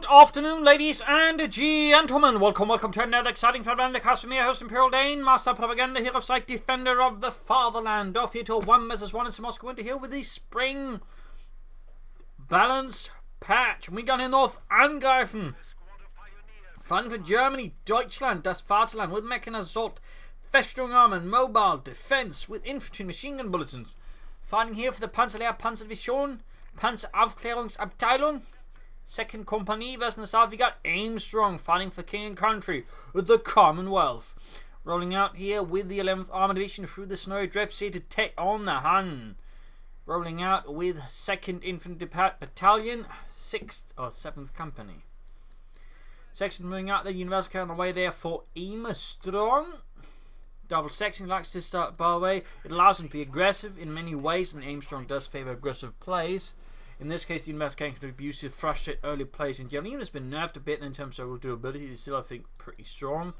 afternoon, ladies and gentlemen. Welcome to another exciting Propagandacast with me, host Imperial Dane, Master Propaganda, Hero Psych, Defender of the Fatherland. Off here to 1 vs 1 in Semoisky Winter here with the Spring Balance Patch. We got in North Angreifen. Fighting for Germany, Deutschland, das Vaterland with mechanized assault, Festung Armen, mobile defense with infantry machine gun bulletins. Fighting here for the Panzerlehr Panzerdivision, Panzeraufklärungsabteilung. Second Company versus the south, we got Aimstrong fighting for king and country with the Commonwealth. Rolling out here with the 11th Armored Division through the snowy drifts here to take on the Hun. Rolling out with 2nd Infantry Battalion, 6th or 7th Company. Section moving out there, University on the way there for Aimstrong. Double section likes to start by way. It allows him to be aggressive in many ways, and Aimstrong does favour aggressive plays. In this case, the investigation can be used to frustrate early plays in general. Even has been nerfed a bit in terms of durability. It's still, I think, pretty strong.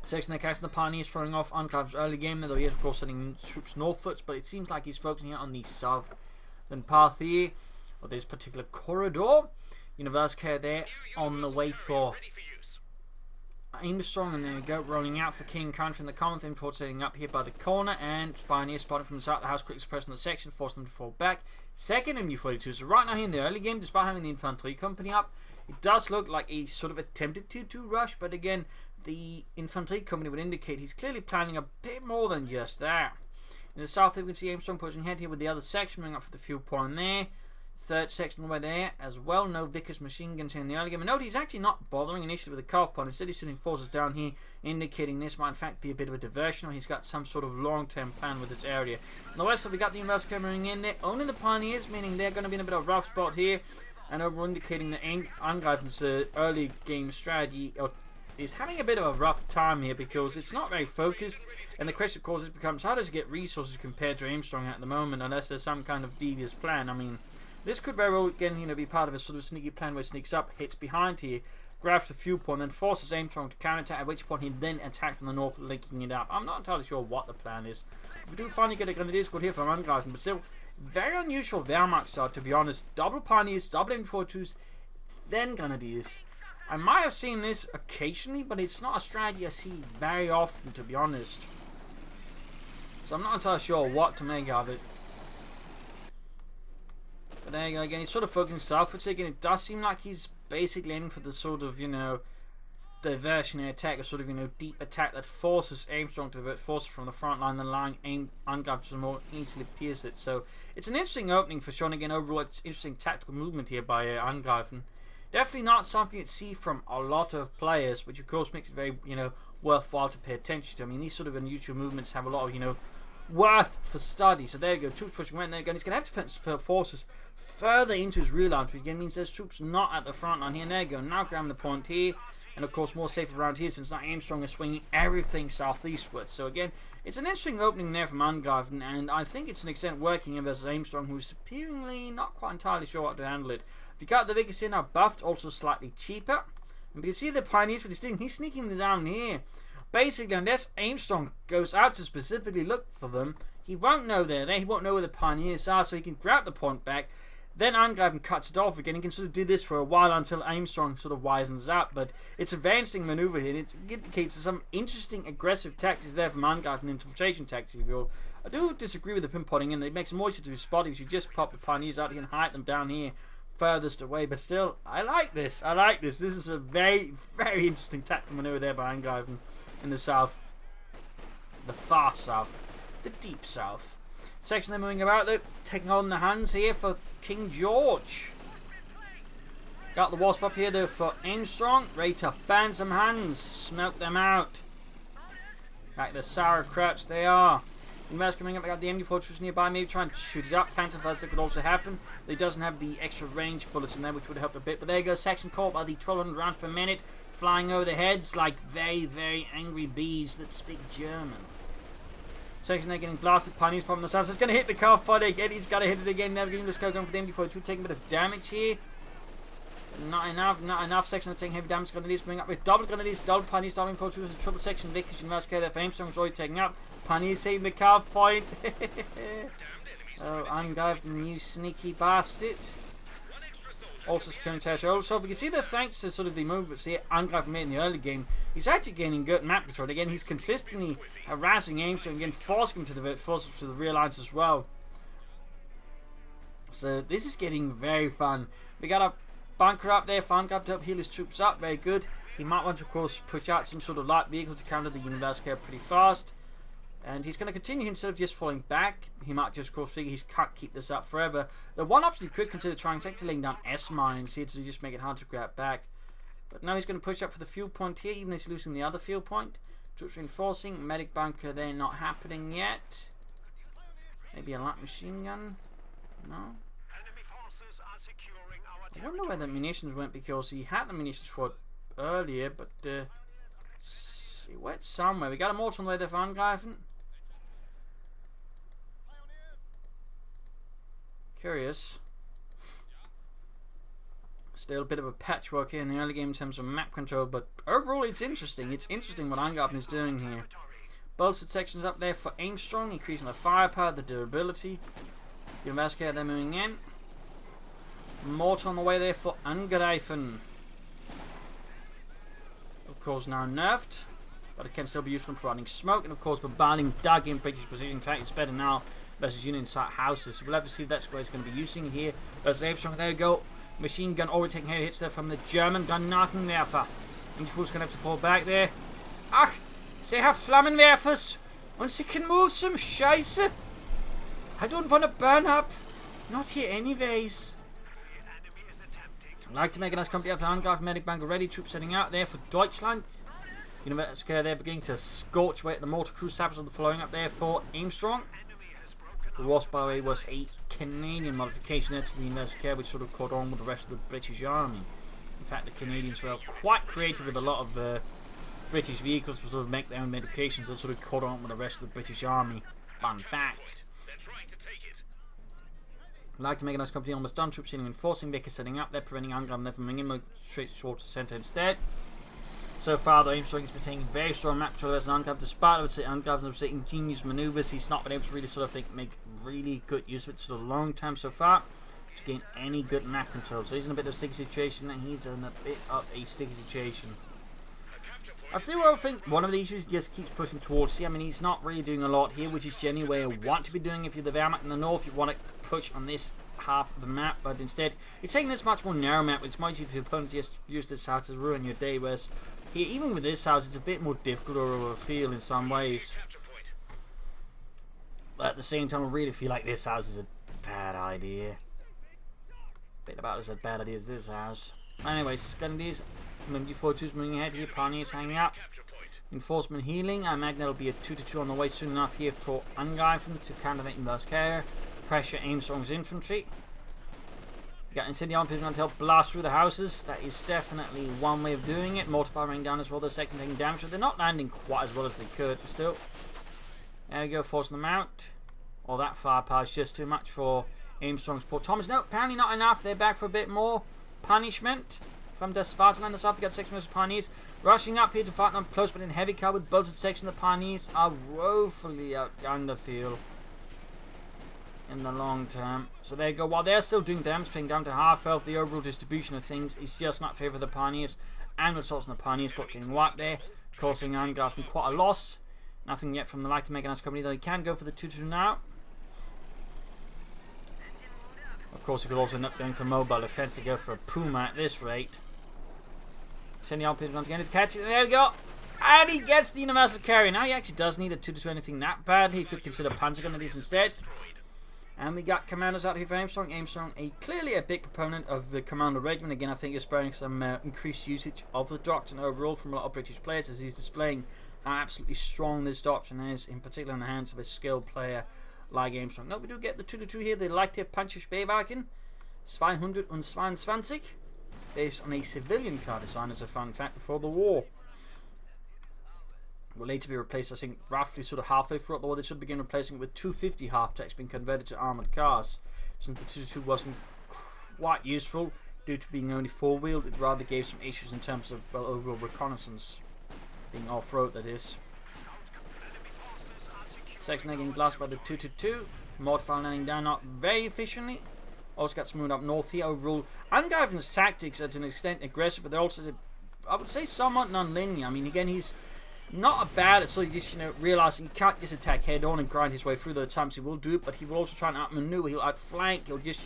Section they're casting the Pioneers, throwing off Angreifen's early game, though he is, of course, sending troops northwards. But it seems like he's focusing on the southern path here, or this particular corridor. University there on the way for Aimstrong, and there we go, rolling out for king country in the common thing, setting up here by the corner, and Pioneers spotted from the south. The house quickly suppressing the section, forced them to fall back. Second MU-42, so right now here in the early game, despite having the infantry company up, it does look like he sort of attempted to rush, but again, the infantry company would indicate he's clearly planning a bit more than just that. In the south, we can see Aimstrong pushing ahead here with the other section, moving up for the fuel point there. Third section away there as well. No Vickers machine guns here in the early game. And note he's actually not bothering initially with the cutoff point. Instead, he's sending forces down here, indicating this might in fact be a bit of a diversion, or he's got some sort of long-term plan with this area. On the west side, we got the University coming in there. Only the Pioneers, meaning they're going to be in a bit of a rough spot here. And over indicating that Angreifen's early game strategy is having a bit of a rough time here because it's not very focused. And the question, of course, becomes how does it get resources compared to Aimstrong at the moment, unless there's some kind of devious plan. I mean, this could very well, again, be part of a sort of sneaky plan where he sneaks up, hits behind here, grabs the fuel point, then forces Aimstrong to counterattack, at which point he then attacks from the north, linking it up. I'm not entirely sure what the plan is. We do finally get a Grenadier squad here from Angreifen, but still, very unusual Wehrmacht start, to be honest. Double Pioneers, double M42s, then Grenadiers. I might have seen this occasionally, but it's not a strategy I see very often, to be honest. So I'm not entirely sure what to make of it. But there you go, again, he's sort of focusing southwards again. It does seem like he's basically aiming for the sort of, diversionary attack, a sort of, deep attack that forces Aimstrong to divert forces from the front line, then allowing Angreifen to more easily pierce it. So it's an interesting opening for sure, and again, overall, it's interesting tactical movement here by Angreifen. Definitely not something you'd see from a lot of players, which of course makes it very, worthwhile to pay attention to. I mean, these sort of unusual movements have a lot of, worth for study. So there you go, troops pushing right there again. He's going to have to transfer forces further into his rear lines, which again means there's troops not at the front line here. And there you go, now grabbing the point here, and of course more safe around here since now Aimstrong is swinging everything southeastwards. So again, it's an interesting opening there from Angreifen, and I think it's an extent working in versus Aimstrong, who's appearingly not quite entirely sure how to handle it. If you got the Vickers here now buffed, also slightly cheaper, and you can see the Pioneers, what he's doing, he's sneaking them down here. Basically, unless Aimstrong goes out to specifically look for them, he won't know they're there. He won't know where the Pioneers are, so he can grab the point back. Then Angreifen cuts it off again. He can sort of do this for a while until Aimstrong sort of wisens up. But it's a very interesting maneuver here. It indicates some interesting aggressive tactics there from Angreifen, infiltration tactics, if you will. I do disagree with the pinpotting, and it makes it more easy to spot if you just pop the Pioneers out here and hide them down here furthest away. But still, I like this. This is a very, very interesting tactical maneuver there by Angreifen. In the south, the far south, the deep south. Section they're moving about though, taking on the hands here for King George. Got the Wasp up here though for Aimstrong, ready to ban some hands, smoke them out. Like the sauerkrauts they are. Invaders coming up, I got the MD-42s nearby, maybe try and shoot it up. Panzerfires that could also happen. But he doesn't have the extra range bullets in there, which would help a bit. But there you go, section caught by the 1200 rounds per minute, flying over their heads like very, very angry bees that speak German. Section they're getting blasted, Pioneers popping themselves. It's going to hit the car fighter again, he's got to hit it again. Never getting this go going for the MD-42, taking a bit of damage here. Not enough. Section are taking heavy damage. Grenadiers moving up with double Grenadiers, double Pioneers, double M42s, and triple section Vickers. University there for Aimstrong is already taking up. Pioneers saving the car point. Oh, Angreifen, you sneaky bastard. Also securing territory. So we can see that thanks to sort of the movements here Angreifen made in the early game, he's actually gaining good map control. Again, he's consistently harassing Aimstrong, again forcing him to divert forces to the rear lines as well. So this is getting very fun. We got a bunker up there, Angreifen to heal his troops up, very good. He might want to, of course, push out some sort of light vehicle to counter the University pretty fast. And he's going to continue instead of just falling back. He might just, of course, figure he can't keep this up forever. The one option he could consider trying is actually laying down S-mines here to just make it hard to grab back. But now he's going to push up for the fuel point here, even though he's losing the other fuel point. Troops reinforcing. Medic bunker there, not happening yet. Maybe a light machine gun? No? I wonder where the munitions went, because he had the munitions for it earlier, but he went somewhere. We got a mortar on the way there for Angreifen. Curious. Still a bit of a patchwork here in the early game in terms of map control, but overall it's interesting. It's interesting what Angreifen is doing here. Bolstered sections up there for Aimstrong, increasing the firepower, the durability. University they're moving in. Mortar on the way there for Angreifen. Of course now nerfed, but it can still be useful in providing smoke, and of course bombarding dug in British position. In fact, it's better now versus Union site houses. So we'll have to see if that's what he's going to be using here. Versus Aimstrong, there we go. Machine gun already taking heavy hits there from the German Granatenwerfer. Ingefuhr's going to have to fall back there. Ach, sie have Flammenwerfers und sie can move some Scheiße. I don't want to burn up. Not here anyways. I'd like to make a nice company for Angreifen, medic bank already. Troops heading out there for Deutschland. University they're beginning to scorch away at the mortar crew sappers on the flowing up there for Aimstrong. The Wasp, by the way, was a Canadian modification there to the University, which sort of caught on with the rest of the British Army. In fact, the Canadians were quite creative with a lot of British vehicles to sort of make their own medications that sort of caught on with the rest of the British Army. Fun fact. I'd like to make a nice company almost done. Troops reinforcing, Vickers setting up there, preventing Angreifen there from moving in straight towards the centre instead. So far, though, Aimstrong has been taking very strong map control as Angreifen, despite I would say Angreinen's ingenious manoeuvres. He's not been able to really sort of make really good use of it for a long time so far to gain any good map control. So he's in a bit of a sticky situation, and he's in a bit of a sticky situation. I think one of the issues just keeps pushing towards sea. I mean, he's not really doing a lot here, which is generally where you want to be doing if you're the Wehrmacht in the north. You want to push on this half of the map, but instead it's taking this much more narrow map. It's much easier for your opponent to just use this house to ruin your day, whereas here, even with this house, it's a bit more difficult of a feel in some ways. But at the same time, I really feel like this house is a bad idea. Bit about as a bad idea as this house. Anyways, Scandinavians, MG42's moving ahead here, Pioneers hanging up. Enforcement healing, I imagine that'll be a 2-2 on the way soon enough here for Angreifen to counter the inverse carrier. Pressure Aimstrong's infantry. Got incendiary arms going to help blast through the houses. That is definitely one way of doing it. Mortar fire rain down as well. The second taking damage. So they're not landing quite as well as they could, but still. There we go, forcing them out. Oh, that firepower is just too much for Aimstrong's poor Thomas. No, apparently not enough. They're back for a bit more punishment from the Spartan. The south, we got 6 minutes of Pioneers rushing up here to fight them close, but in heavy cover with bolted section. The Pioneers are woefully outgunned, I feel, in the long term. So there you go. While they're still doing damage, playing down to half health, the overall distribution of things is just not fair for the Pioneers. And results in the Pioneers got getting wiped there, causing Angreifen quite a loss. Nothing yet from the like to make a nice company, though he can go for the 2-2 now. Of course, he could also end up going for mobile defense to go for a Puma at this rate. Sending out people again to catch it. There we go. And he gets the universal carry. Now he actually does need a 2-2 anything that badly. He could consider Panzergun of these instead. And we got Commandos out here for Aimstrong. Aimstrong, clearly a big proponent of the Commando Regiment. Again, I think he's sparing some increased usage of the doctrine overall from a lot of British players, as he's displaying how absolutely strong this doctrine is, in particular in the hands of a skilled player like Aimstrong. No, we do get the 2-2 here. They like to punch Speerwagen 222, based on a civilian car design as a fun fact before the war. Will later be replaced, I think, roughly sort of halfway throughout the war. They should begin replacing it with 250 half-techs being converted to armoured cars. Since the 222 wasn't quite useful due to being only four-wheeled, it rather gave some issues in terms of, well, overall reconnaissance. Being off-road, that is. Section getting blasted by the 222. Mortar fire landing down not very efficiently. Also got moving up north here. Overall, Angreifen's tactics are to an extent aggressive, but they're also, I would say, somewhat non-linear. I mean, again, he's not bad at sort of just, realising he can't just attack head on and grind his way through. The times he will do it, but he will also try and outmaneuver. He'll outflank. He'll just,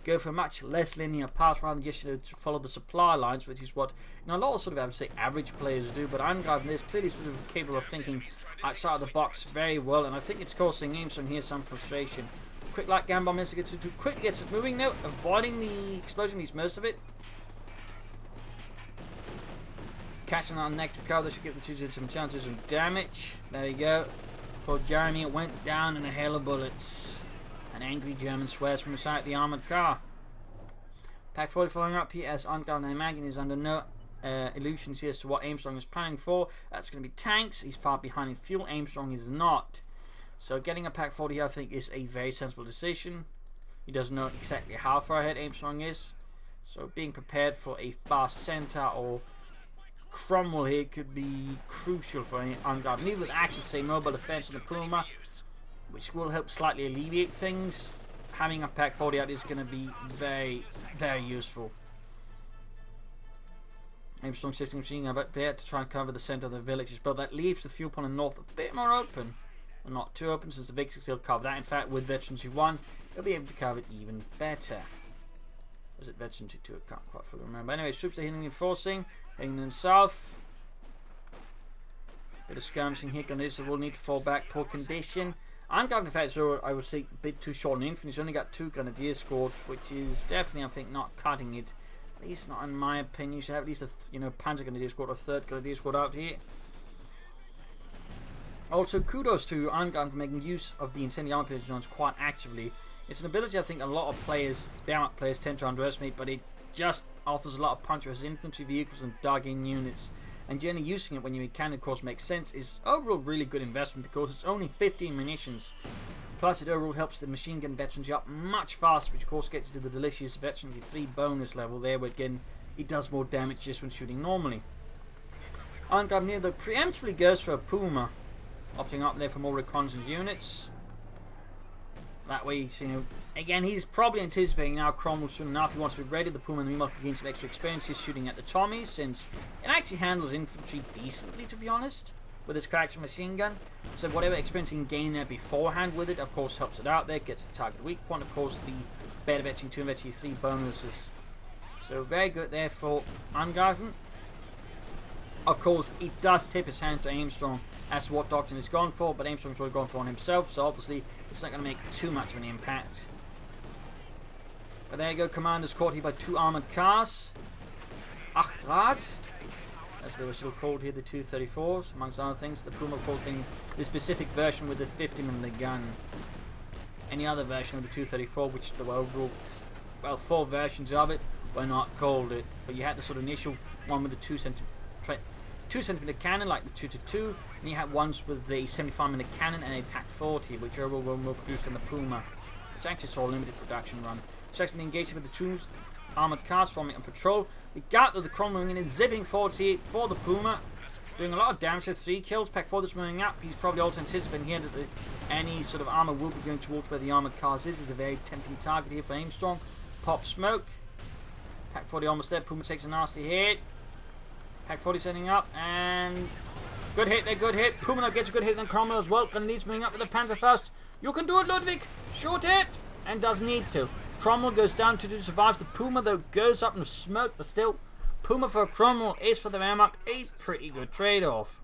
go for a much less linear path rather than just, to follow the supply lines, which is what, a lot of sort of, I would say, average players do. But Angreifen is clearly sort of capable of thinking outside of the box very well, and I think it's causing Aimstrong here some frustration. Quick light gun bomb to get too quick, gets it moving now, avoiding the explosion, needs most of it. Catching on the next recover, that should give the two some chances of damage. There you go. Poor Jeremy, it went down in a hail of bullets. An angry German swears from inside the armoured car. Pack 40 following up here as Angreifen, I imagine, is under no illusions here as to what Aimstrong is planning for. That's going to be tanks. He's far behind in fuel. Aimstrong is not. So getting a Pack 40 here, I think, is a very sensible decision. He doesn't know exactly how far ahead Aimstrong is. So being prepared for a fast centre or Cromwell here could be crucial for Angreifen. Even with actually, say, mobile defence in the Puma, which will help slightly alleviate things, having a Pack 40 out is going to be very, very useful. Aimstrong shifting machine gun back there to try and cover the centre of the villages, but that leaves the fuel point in the north a bit more open. Well, not too open, since the Vic will cover that. In fact, with Veteran 2-1, he'll be able to cover it even better. Was it Veteran 2-2? I can't quite fully remember. Anyway, troops are heading reinforcing, heading in the south. Bit of skirmishing here. Commandos will need to fall back. Poor condition. Angreifen, in fact, so I would say a bit too short in infantry. He's only got 2 grenadier squads, which is definitely, I think, not cutting it. At least not in my opinion. You should have at least a Panzer grenadier squad or 3rd grenadier squad out here. Also, kudos to Angreifen for making use of the incendiary armor zones quite actively. It's an ability I think a lot of players, Wehrmacht players, tend to underestimate, but it just offers a lot of punch versus infantry vehicles and dug-in units. And generally using it when you can, of course, make sense, is overall really good investment because it's only 15 munitions. Plus, it overall helps the machine gun veterancy up much faster, which of course gets to the delicious veterancy 3 bonus level there, where again, it does more damage just when shooting normally. Angreifen near the preemptively goes for a Puma, opting up there for more reconnaissance units. That way, again, he's probably anticipating now Cromwell soon enough. He wants to be ready. The Puma and the Mimok gain some extra experience just shooting at the Tommies, since it actually handles infantry decently, to be honest, with its character machine gun. So whatever experience he can gain there beforehand with it, of course, helps it out there. Gets the target weak point, of course, the better veteran 2 and veteran 3 bonuses. So very good there for Angreifen. Of course, it does tip his hand to Aimstrong as to what doctrine he's gone for, but Aimstrong's really gone for on himself, so obviously it's not going to make too much of an impact. But there you go, Commandos caught here by 2 armoured cars. Achtrad, as they were still called here, the 234s, amongst other things. The Puma, of course, being the specific version with the 50mm gun. Any other version of the 234, which there were overall, 4 versions of it, were not called it. But you had the sort of initial one with the 2cm cannon, like the 222, and you had ones with the 75mm cannon and a Pack 40, which overall were more produced in the Puma, which actually saw a limited production run. Successfully engaging with the 2 armoured cars forming on patrol. We got the Cromwell in zipping forward here for the Puma, doing a lot of damage with 3 kills. Pack 4 that's moving up. He's probably also anticipating here that any sort of armour will be going towards where the armoured cars is. It's a very tempting target here for Aimstrong. Pop smoke. Pack 40 almost there. Puma takes a nasty hit. Pack 40 setting up, and good hit there, good hit. Puma now gets a good hit, then Cromwell as well. Grenadiers moving up with the Panzerfaust. You can do it, Ludwig. Shoot it, and does need to. Cromwell goes down to survives. The Puma though goes up in smoke, but still, Puma for Cromwell is for the Wehrmacht a pretty good trade-off.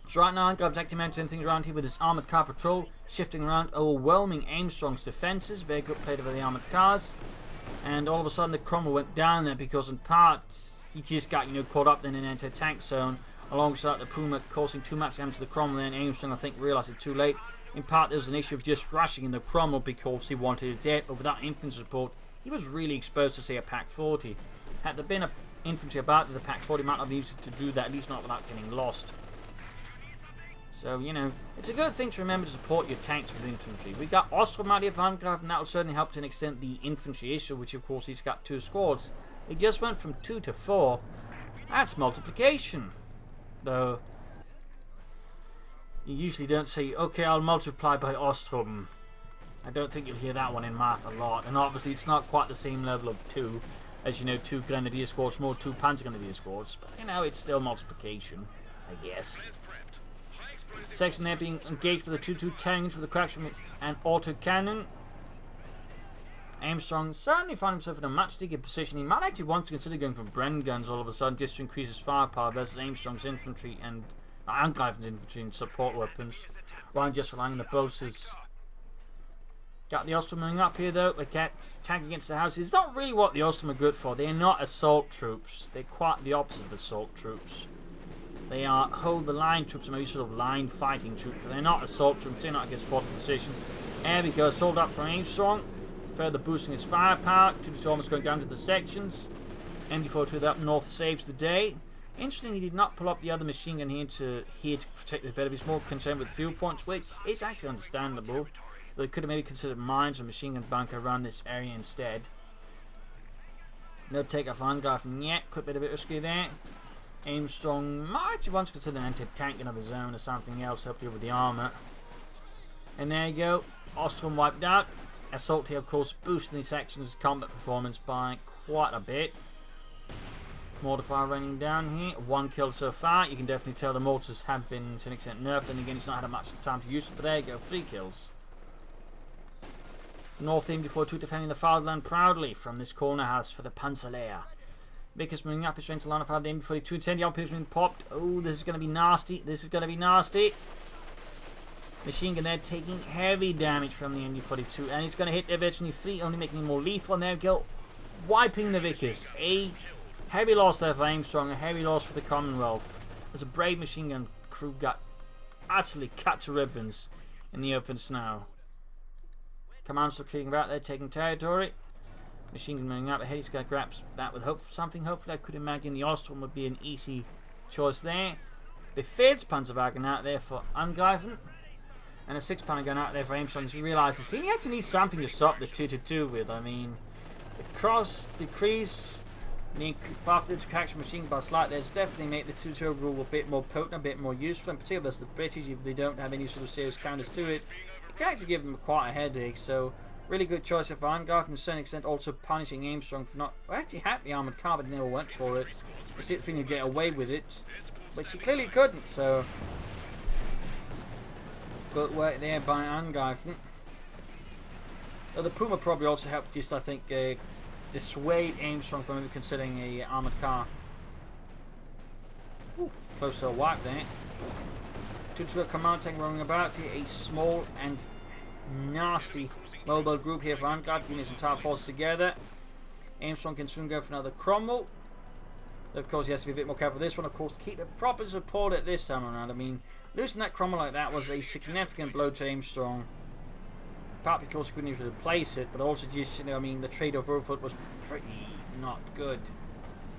So right now, Angreifen's acting mounting things around here with his armoured car patrol, shifting around, overwhelming Aimstrong's defences. Very good play over the armoured cars, and all of a sudden the Cromwell went down there because in part he just got, caught up in an anti-tank zone alongside the Puma, causing too much damage to the Cromwell. And Aimstrong, I think, realised it too late. In part, there was an issue of just rushing in the Cromwell because he wanted it dead, but without infantry support, he was really exposed to, say, a Pack 40. Had there been an infantry about, the Pack 40 might not be able to do that, at least not without getting lost. So, it's a good thing to remember to support your tanks with infantry. We got Ostrom out here for Angreifen, and that will certainly help to an extent the infantry issue, which, of course, he's got 2 squads. He just went from 2 to 4. That's multiplication. Though, you usually don't say, okay, I'll multiply by Ostrom. I don't think you'll hear that one in math a lot. And obviously it's not quite the same level of 2 as, you know, 2 Grenadier squads, more 2 Panzer Grenadier squads. But, you know, it's still multiplication, I guess. Section there being engaged with the 2-2 tanks with the cracks from an auto cannon. Aimstrong certainly found himself in a much sticky position. He might actually want to consider going for Bren guns all of a sudden just to increase his firepower versus Aimstrong's infantry and Angreifen's infantry and support weapons, rather than just relying on the bolsters. Got the Ostrom moving up here though. The cats tank against the houses. It's not really what the Ostrom are good for. They're not assault troops. They're quite the opposite of assault troops. They are hold the line troops, or maybe sort of line fighting troops, but they're not assault troops. They're not against fortified positions. There we go. Sold up for Aimstrong. Further boosting his firepower. 2-2 almost going down to the sections. MD-42 up north saves the day. Interestingly, he did not pull up the other machine gun here to protect the better. He's more concerned with fuel points, which is actually understandable. They could have maybe considered mines or machine gun bunker around this area instead. No take off Angreifen yet. Could be a bit risky there. Aimstrong might actually want to consider an anti-tank in another zone or something else to help you with the armour. And there you go. Ostrom wiped out. Assault here, of course, boosting these sections' combat performance by quite a bit. Mortar fire running down here. 1 kill so far. You can definitely tell the mortars have been to an extent nerfed. And again, he's not had much time to use it. But there you go. 3 kills. North MD-42 defending the fatherland proudly from this corner house for the Panzerlehr. Vickers moving up his strength to line of fire. The MD-42 incendiary arms being popped. Oh, this is going to be nasty. This is going to be nasty. Machine gun there taking heavy damage from the MD-42. And it's going to hit their veteran 3, only making him more lethal. And there we go. Wiping the Vickers. A heavy loss there for Aimstrong. A heavy loss for the Commonwealth. As a brave machine gun crew got utterly cut to ribbons in the open snow. Commandos are clearing about there, taking territory. Machine gun moving up ahead. He's going to grab that with something. Hopefully, I could imagine the Ostrom would be an easy choice there. Befehls Panzerwagen out there for Angreifen. And a 6-pounder going out there for Aimstrong. He realises he actually needs something to stop the 2-2 with. I mean, the cross decrease, the after the action machine by slight, there's definitely make the 2-2 overall a bit more potent, a bit more useful. In particular, as the British, if they don't have any sort of serious counters to it, it can actually give them quite a headache. So, really good choice for Angreifen, to a certain extent also punishing Aimstrong for not. Well, actually had the armoured car, but never went for it. He didn't think he'd get away with it, but he clearly couldn't. So, good work there by Angreifen. Well, the Puma probably also helped, just I think, dissuade Aimstrong from maybe considering a armoured car. Ooh, close to a wipe there. 2-2 command tank rolling about here. A small and nasty mobile group here for Angreifen, getting his entire force together. Aimstrong can soon go for another Cromwell. Of course, he has to be a bit more careful with this one. Of course, keep the proper support at this time around. I mean, losing that Cromwell like that was a significant blow to Aimstrong. Partly because he couldn't even replace it, but also just, you know, I mean, the trade-off overfoot was pretty not good.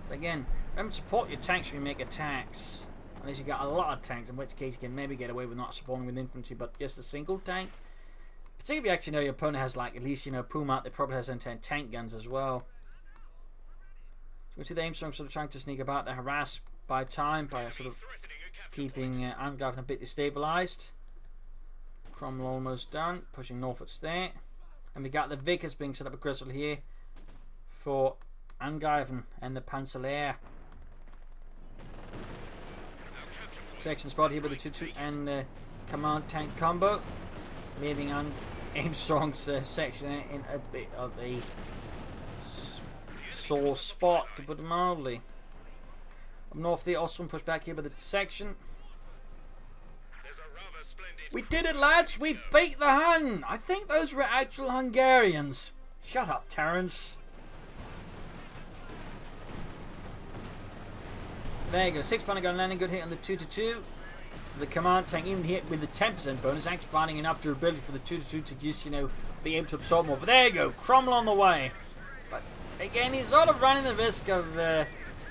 So again, remember to support your tanks when you make attacks. Unless you got a lot of tanks, in which case you can maybe get away with not supporting with infantry, but just a single tank. Particularly if you actually know your opponent has, like, at least, you know, Puma, they probably has 10 tank guns as well. So we see the Aimstrong sort of trying to sneak about, they're harassed by time, by sort of keeping Angreifen a bit destabilised. Cromwell almost done, pushing northwards there. And we got the Vickers being set up aggressively here for Angreifen and the Panzerlehr. Section spot here with the 2-2 and command tank combo, leaving on Aimstrong's section in a bit of a sore spot, to put it mildly. Up north, the Ostrom push back here with the section. We did it, lads! We beat the Hun! I think those were actual Hungarians. Shut up, Terence. There you go, 6-pounder gun landing, good hit on the 2-2. The command tank, even hit with the 10% bonus, actually finding enough durability for the 2-2 to just, you know, be able to absorb more. But there you go, Cromwell on the way. But again, he's sort of running the risk of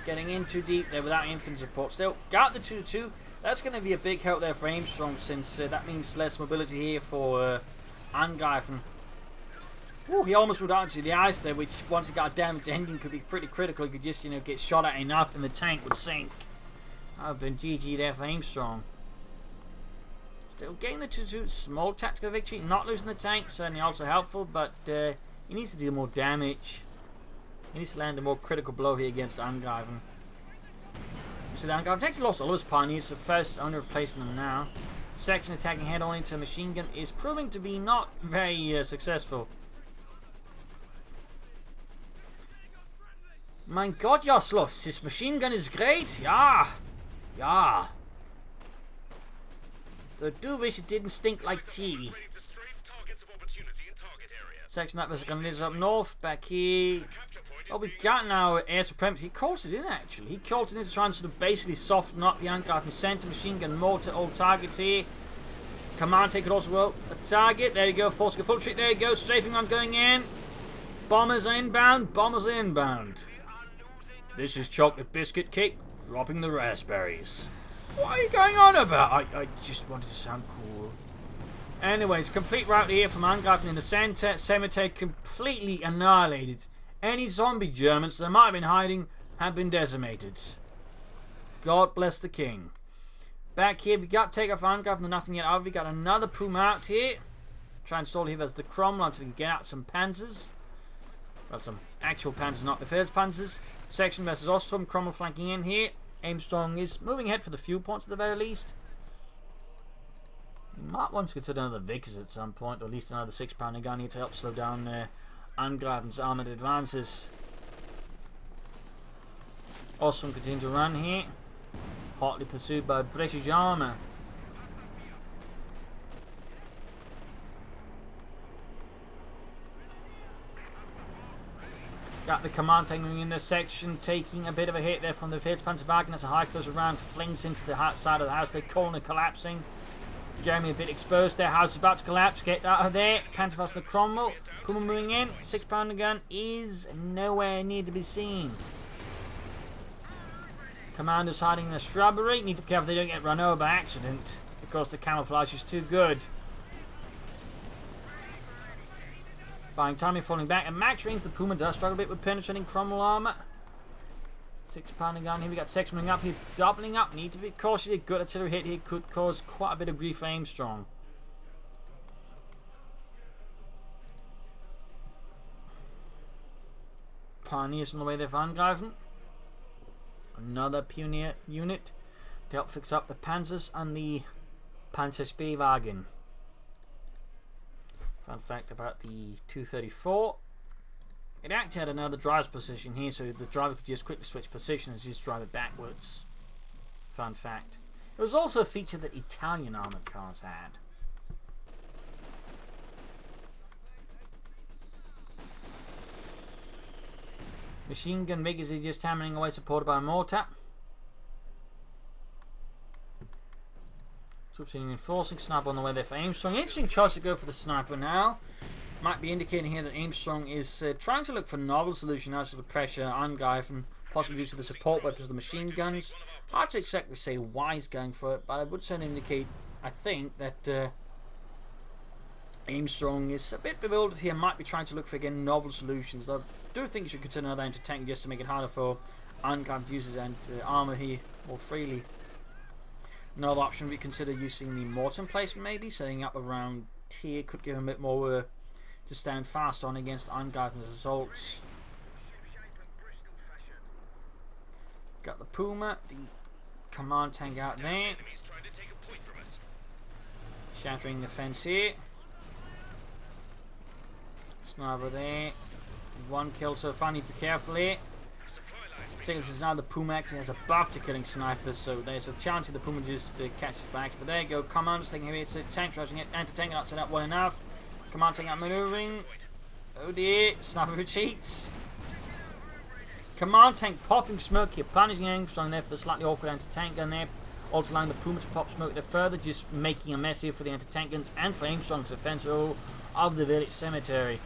getting in too deep there without infantry support. Still, got the 2-2. That's going to be a big help there for Aimstrong, since that means less mobility here for Angreifen. Ooh, he almost would answer the ice there, which once he got a damaged engine could be pretty critical. He could just, you know, get shot at enough and the tank would sink. That would have been GG there for Aimstrong. Still getting the 2-2 small tactical victory. Not losing the tank, certainly also helpful, but he needs to do more damage. He needs to land a more critical blow here against Angreifen. So the Angreifen takes a loss all of his pioneers, so first only replacing them now. Section attacking head on into a machine gun is proving to be not very successful. Mein Gott, Jaslov, this machine gun is great. Yeah. Yeah. I do wish it didn't stink like tea. Section that was going to lead up north, back here. Oh, we got now air supremacy. He calls it in actually. He calls it in to try and sort of basically soften up the Angreifen center. Machine gun mortar, all targets here. Command take it also well. A target. There you go. Force full retreat. There you go. Strafing on going in. Bombers are inbound. Bombers are inbound. This is chocolate biscuit cake. Dropping the raspberries. What are you going on about? I just wanted to sound cool. Anyways, complete rout here from Angreifen in the center. Cemetery completely annihilated. Any zombie Germans that might have been hiding have been decimated. God bless the king. Back here, we got take off Angreifen, nothing yet out. We got another Puma out here. Try and stall here as the Cromwell until we can get out some panzers. Well, some actual panzers, not the first panzers. Section versus Ostrom. Cromwell flanking in here. Aimstrong is moving ahead for the fuel points at the very least. You might want to consider another Vickers at some point, or at least another 6-pounder gun here to help slow down Angreifen's armoured advances. Ostrom continue to run here, hotly pursued by British armour. Got the command tank moving in this section, taking a bit of a hit there from the 5th Panzerwagen as a high close around flings into the side of the house. They corner collapsing. Jeremy a bit exposed there. House is about to collapse. Get out of there. Panzerfaust for the Cromwell. Puma moving in. 6-pounder gun is nowhere near to be seen. Commandos hiding in the shrubbery. Need to be careful they don't get run over by accident, because the camouflage is too good. Buying time and falling back. And max range, the Puma does struggle a bit with penetrating Cromwell armour. 6-pounder gun here. We got section moving up here, doubling up. Need to be cautious. A good artillery hit here could cause quite a bit of grief for Aimstrong. Pioneers on the way there for Angreifen. Another pioneer unit to help fix up the Panzers and the Panzerspielwagen. Fun fact about the 234. It actually had another driver's position here, so the driver could just quickly switch position and just drive it backwards. Fun fact. It was also a feature that Italian armoured cars had. Machine gun riggers is just hammering away, supported by a mortar. Troops reinforcing. Sniper on the way there for Aimstrong. Interesting choice to go for the sniper now. Might be indicating here that Aimstrong is trying to look for a novel solution out of the pressure on Angreifen, possibly due to the support weapons of the machine guns. Hard to exactly say why he's going for it, but I would certainly indicate, I think, that Aimstrong is a bit bewildered here, might be trying to look for, again, novel solutions. I do think you should consider another anti-tank just to make it harder for Angreifen to use his armour here more freely. Another option would be consider using the mortar placement, maybe, setting up around here could give him a bit more to stand fast on against Angreifen's assaults. Got the Puma, the command tank out there. Shattering the fence here. Sniper there. One kill so far, need to be careful here. This is now the Puma acting as a buff to killing snipers, so there's a chance of the Puma just to catch the back. But there you go, Commandos taking heavy hits, tank rushing it, anti-tank not set up well enough. Command tank out maneuvering. Oh dear, sniper retreats. Command tank popping smoke here, punishing Aimstrong there for the slightly awkward anti-tank gun there. Also allowing the Puma to pop smoke there further, just making a mess here for the anti-tank guns and for Aimstrong's defense of the village cemetery.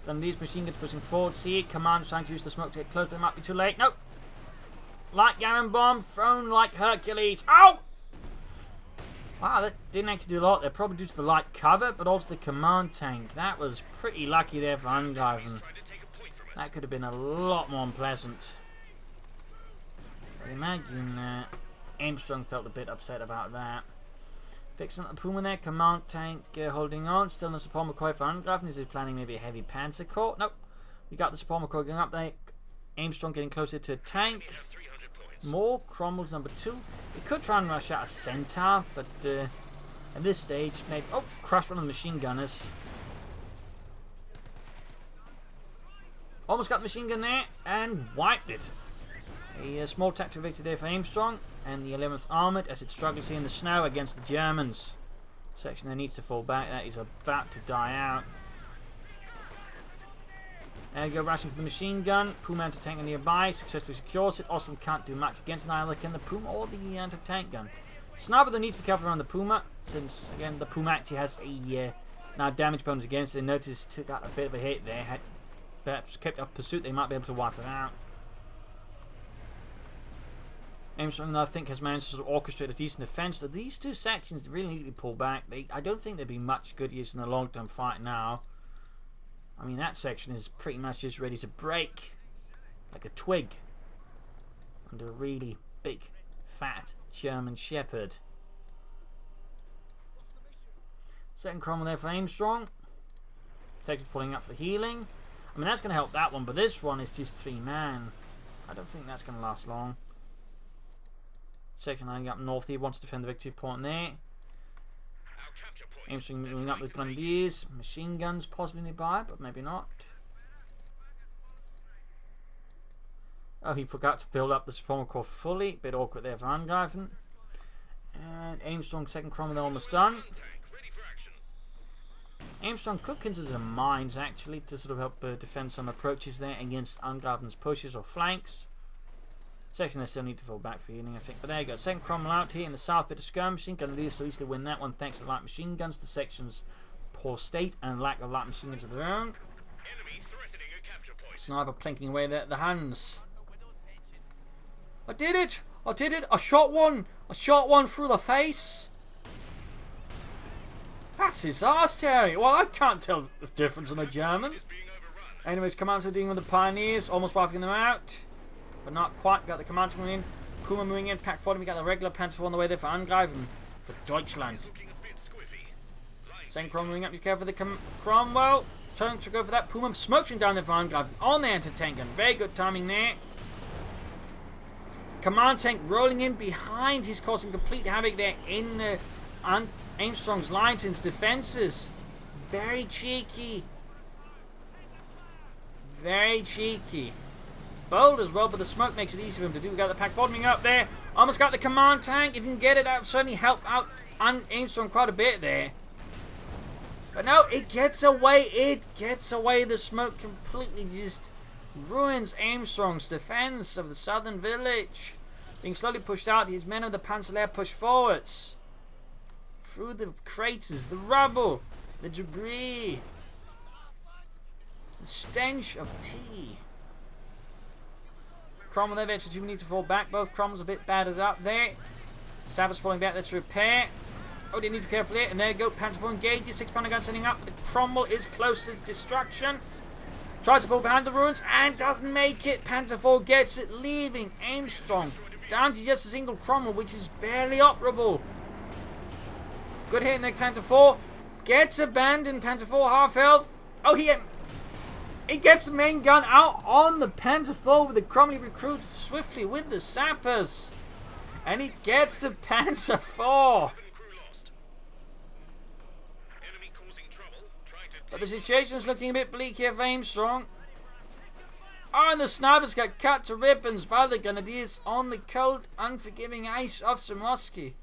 Got these machine guns pushing forward. See, Command trying to use the smoke to get close, but it might be too late. Nope. Light cannon bomb thrown like Hercules. Oh! Wow, that didn't actually do a lot there. Probably due to the light cover, but also the command tank. That was pretty lucky there for Angreifen. That could have been a lot more unpleasant. But imagine Aimstrong felt a bit upset about that. Fixing up the Puma there. Command tank holding on. Still no support McCoy for Angreifen. Is he planning maybe a heavy panzer corps? Nope. We got the support McCoy going up there. Aimstrong getting closer to tank. More. Cromwell's number 2. He could try and rush out a Centaur, but at this stage, maybe... Oh, crushed one of the machine gunners. Almost got the machine gun there and wiped it. A small tactical victory there for Aimstrong and the 11th Armoured as it struggles here in the snow against the Germans. Section there needs to fall back. That is about to die out. There you go, rushing for the machine gun. Puma anti-tank nearby successfully secures it. Austin can't do much against neither can the Puma or the anti-tank gun. Sniper though needs to be careful around the Puma, since again the Puma actually has a now damage bonus against it. Notice took out a bit of a hit there. Had perhaps kept up pursuit, they might be able to wipe it out. Aimstrong, I think, has managed to sort of orchestrate a decent defense. So these two sections really need to be pulled back. I don't think they'd be much good use in a long-term fight now. I mean, that section is pretty much just ready to break like a twig under a really big, fat German Shepherd. Second Cromwell there for Aimstrong. Second falling up for healing. I mean, that's going to help that one, but this one is just 3-man. I don't think that's going to last long. Section lining up north here, wants to defend the victory point there. Aimstrong moving up with Grenadiers, machine guns possibly nearby, but maybe not. Oh, he forgot to build up the support corps fully. Bit awkward there for Angreifen. And Aimstrong, second Cromwell almost done. Aimstrong could consider some mines actually to sort of help defend some approaches there against Angreifen's pushes or flanks. Section they still need to fall back for healing, I think. But there you go. Second Cromwell out here in the south bit of skirmishing. Grenadiers so easily win that one thanks to light machine guns. The section's poor state and lack of light machine guns of their own. Sniper plinking away there at the hands. I did it! I did it! I shot one! I shot one through the face! That's his arse, Terry! Well, I can't tell the difference in a German. Anyways, Commandos are dealing with the Pioneers, almost wiping them out. But not quite. Got the Commandos moving in. Puma moving in. Pack 40. We got the regular Panzer on the way there for Angreifen for Deutschland. Second Cromwell moving up. You care for the Cromwell. Trying to go for that. Puma smoking down there for Angreifen on the anti-tank gun. Very good timing there. Command tank rolling in behind. He's causing complete havoc there in the Aimstrong's lines and his defenses. Very cheeky. Very cheeky. Bold as well, but the smoke makes it easy for him to do. We got the pack forming up there. Almost got the command tank. If you can get it, that would certainly help out Aimstrong quite a bit there. But no, it gets away. It gets away. The smoke completely just ruins Aimstrong's defense of the southern village. Being slowly pushed out, his men of the Panzer push forwards. Through the craters, the rubble, the debris, the stench of tea. Cromwell there, eventually we need to fall back. Both Cromwell's a bit battered up there. Sappers falling back, let's repair. Oh, they need to be careful there. And there you go, Panzer IV engages, 6-pounder gun sending up. But Cromwell is close to destruction. Tries to pull behind the ruins and doesn't make it. Panzer IV gets it, leaving Aimstrong down to just a single Cromwell, which is barely operable. Good hit in there, Panzer IV. Gets abandoned, Panzer IV half health. Oh, he gets the main gun out on the Panzer IV with the Cromwell recruits swiftly with the sappers. And he gets the Panzer IV. But the situation is looking a bit bleak here for Aimstrong. Oh, and the snipers got cut to ribbons by the Grenadiers on the cold, unforgiving ice of Semoisky.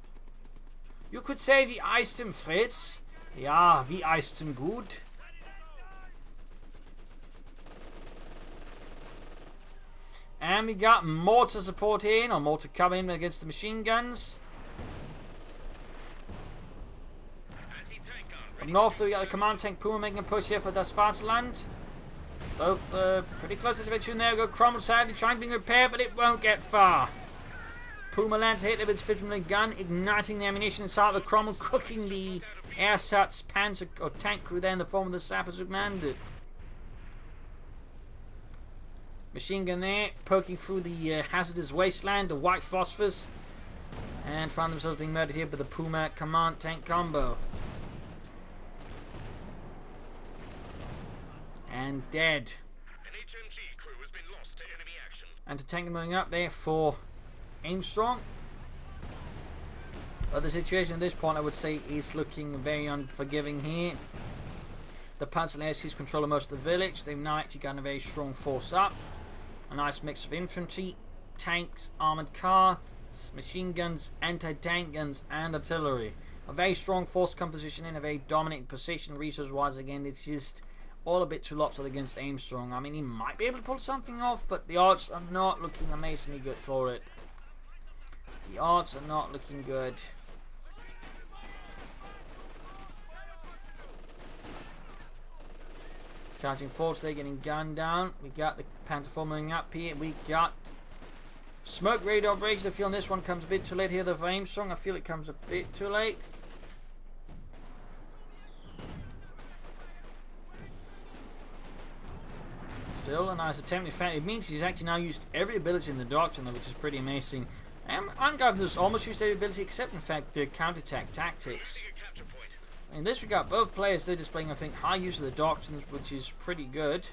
You could say we iced him, Fritz. Ja, we iced him gut. And we got mortar support in, or mortar coming in against the machine guns. Up north, we got the command tank Puma making a push here for Das Vaterland. Both pretty close to the victory. There we go. Cromwell sadly trying to be repaired, but it won't get far. Puma lands a hit with its 50mm gun, igniting the ammunition inside of Cromwell, cooking the Ersatz Panzer or tank crew there in the form of the sappers who manned it. Machine gun there, poking through the hazardous wasteland, the white phosphorus. and found themselves being murdered here by the Puma command tank combo. And dead. An HMG crew has been lost to enemy action. And to tank moving up there for Aimstrong. But the situation at this point, I would say, is looking very unforgiving here. The Panzerlewski's control of most of the village. They've now actually gotten a very strong force up. A nice mix of infantry, tanks, armoured car, machine guns, anti-tank guns, and artillery. A very strong force composition in a very dominating position. Resource-wise, again, it's just all a bit too lopsided against Aimstrong. I mean, he might be able to pull something off, but the odds are not looking amazingly good for it. The odds are not looking good. Charging forwards, they're getting gunned down. We got the Panther 4 moving up here. We got smoke radar breaks. I feel this one comes a bit too late here. The Aimstrong, I feel it comes a bit too late. Still a nice attempt. In fact, it means he's actually now used every ability in the doctrine, which is pretty amazing. Angreifen has almost used every ability except, in fact, the counterattack tactics. In this regard, both players, they're displaying, I think, high use of the doctrines, which is pretty good.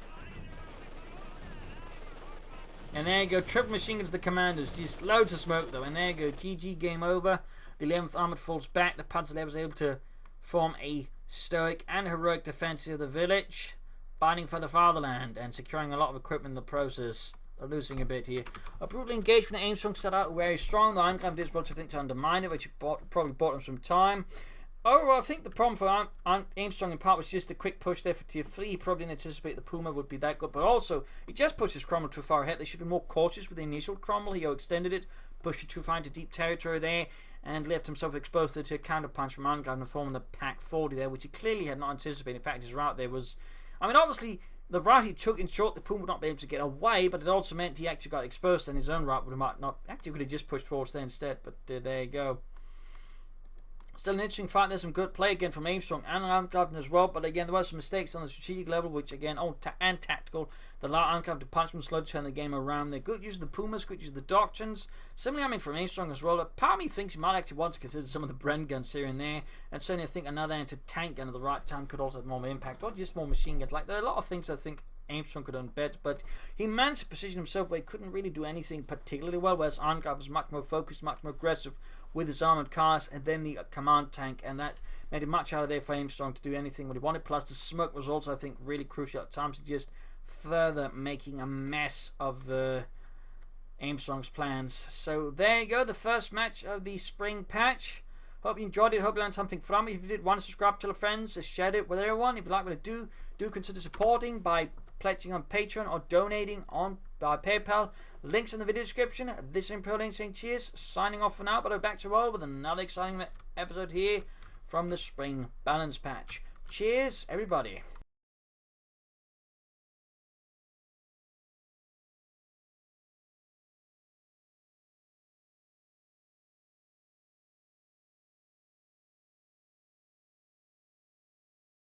And there you go, triple machine guns to the Commandos. Just loads of smoke, though. And there you go, GG, game over. The 11th Armoured falls back. The Panzer was able to form a stoic and heroic defense of the village, fighting for the fatherland and securing a lot of equipment in the process. They're losing a bit here. A brutal engagement at Aimstrong set out very strong. The Angreifen did well to undermine it, which probably bought them some time. Overall, I think the problem for Aimstrong in part was just the quick push there for tier 3. He probably didn't anticipate the Puma would be that good, but also he just pushed his Cromwell too far ahead. They should be more cautious with the initial Cromwell. He extended it, pushed it too far into deep territory there, and left himself exposed to a counterpunch from Angreifen forming the Pack 40 there, which he clearly had not anticipated. In fact, his route there was, I mean, obviously the route he took in short, the Puma would not be able to get away, but it also meant he actually got exposed, and his own route would have not actually could have just pushed forwards there instead. But there you go. Still an interesting fight. There's some good play again from Aimstrong and Angreifen as well. But again, there were some mistakes on the strategic level, which again, and tactical, that allowed Angreifen to punch and slow turn the game around. They're good use of the Pumas, good use of the doctrines. Similarly, I mean, from Aimstrong as well. Part of me thinks he might actually want to consider some of the Bren guns here and there. And certainly, I think another anti-tank gun at the right time could also have more impact, or just more machine guns. Like, there are a lot of things I think Aimstrong could have done better, but he managed to position himself where he couldn't really do anything particularly well, whereas Angreifen was much more focused, much more aggressive with his armoured cars and then the command tank, and that made it much harder there for Aimstrong to do anything what he wanted. Plus the smoke was also, I think, really crucial at times, just further making a mess of Aimstrong's plans. So there you go, the first match of the spring patch. Hope you enjoyed it. Hope you learned something from it. If you did, want to subscribe, tell your friends, share it with everyone. If you like what I do consider supporting by pledging on Patreon or donating on by PayPal. Links in the video description. This is Imperial Link saying cheers. Signing off for now, but I'm back to roll with another exciting episode here from the Spring Balance Patch. Cheers, everybody.